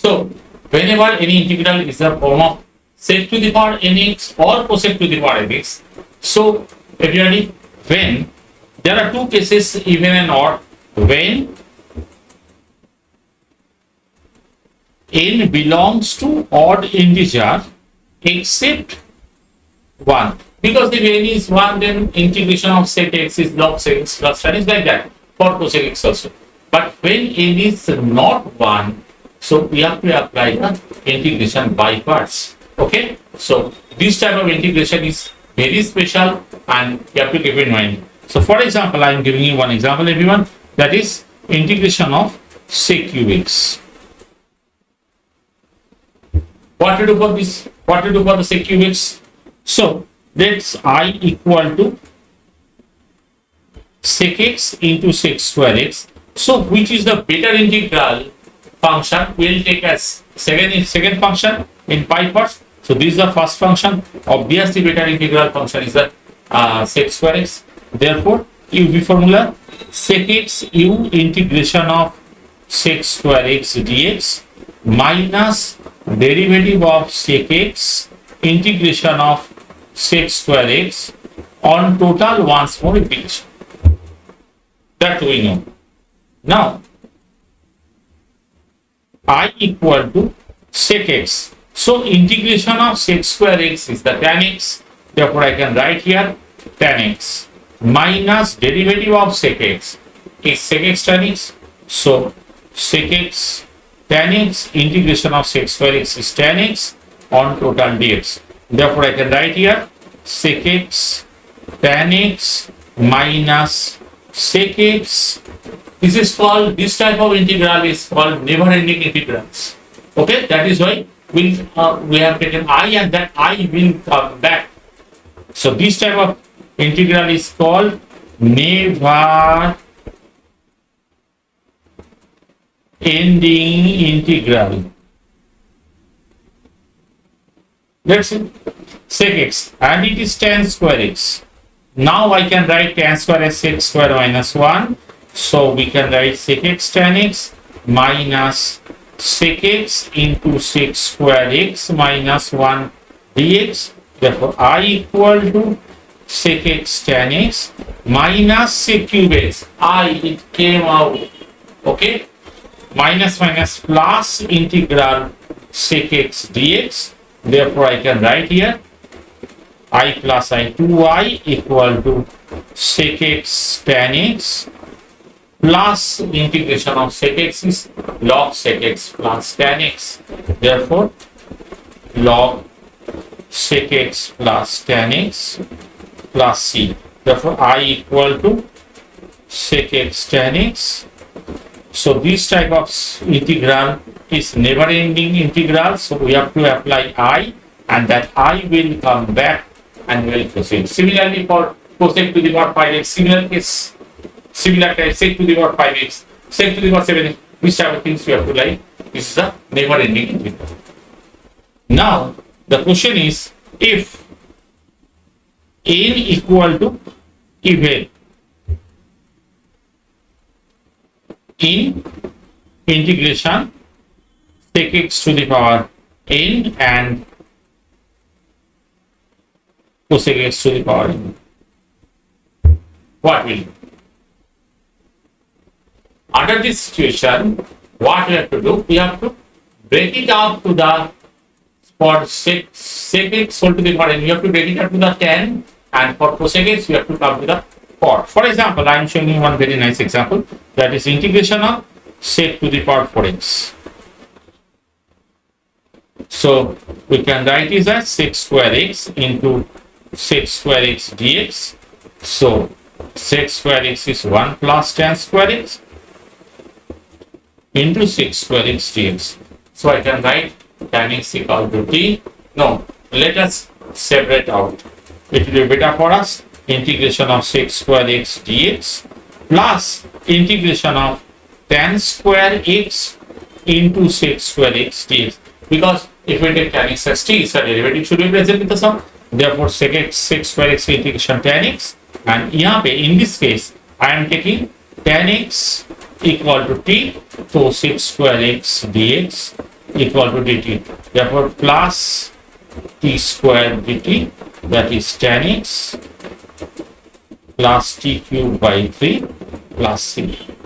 So whenever any integral is a form of sec to the power nx or cosec to the power nx, so everybody, when there are two cases, even and odd, when n belongs to odd integer except 1, because if n is 1, then integration of sec x is log sec x plus tan is like that for cosec x also. But when n is not 1, so we have to apply the integration by parts. Okay, so this type of integration is very special and you have to keep in mind. So for example, I am giving you one example, everyone, that is integration of sec ux. What to do for this? What to do for the sec ux? So let's I equal to sec x into sec square x. So which is the better integral function? We'll take as second function in pi parts. So this is the first function. Obviously better integral function is the sec square x. Therefore UV formula sec x u integration of sec square x dx minus derivative of sec x integration of sec square x on total once more integration. That we know. Now I equal to sec x. So integration of sec square x is the tan x. Therefore I can write here tan x minus derivative of sec x is sec x tan x. So sec x tan x integration of sec square x is tan x on total dx. Therefore I can write here sec x tan x minus sec x. This is called, this type of integral is called never ending integrals. Okay, that is why we have taken I, and that I will come back. So this type of integral is called never ending integral. Let's see sec x, and it is tan square x. Now I can write tan square as sec square minus 1. So we can write sec x tan x minus sec x into sec square x minus 1 dx. Therefore I equal to sec x tan x minus sec cube x. It came out. Okay, minus minus plus integral sec x dx. Therefore I can write here I plus I 2i equal to sec x tan x plus integration of sec x is log sec x plus tan x. Therefore log sec x plus tan x plus c. Therefore I equal to sec x tan x. So this type of integral is never ending integral. So we have to apply I, and that I will come back and will proceed. Similarly for cosec to the power 5x, similar case, similar type sec to the power 5x, sec to the power 7x, this type of things we have to like. This is a never ending integral. Now the question is, if n equal to even in integration sec x to the power n and cosec x to the power n, what will do? Under this situation, what we have to do? We have to break it up to the, for sec x whole to the power n, we have to break it up to the tan, and for cosec x we have to come to the power. For example, I am showing you one very nice example, that is integration of sec to the power 4x. So we can write it as sec square x into sec square x dx. So sec square x is 1 plus tan square x into sec square x dx. So I can write tan x equal to t. No, let us separate out. It will be better for us. Integration of sec square x dx plus integration of tan square x into sec square x dx. Because if we take tan x as t, so derivative should be present in the sum. Therefore sec square x integration tan x, and यहाँ पे in this case I am taking tan x equal to t, so sec square x dx equal to dt. Therefore, plus t square dt, that is tan x plus t cube by 3 plus c.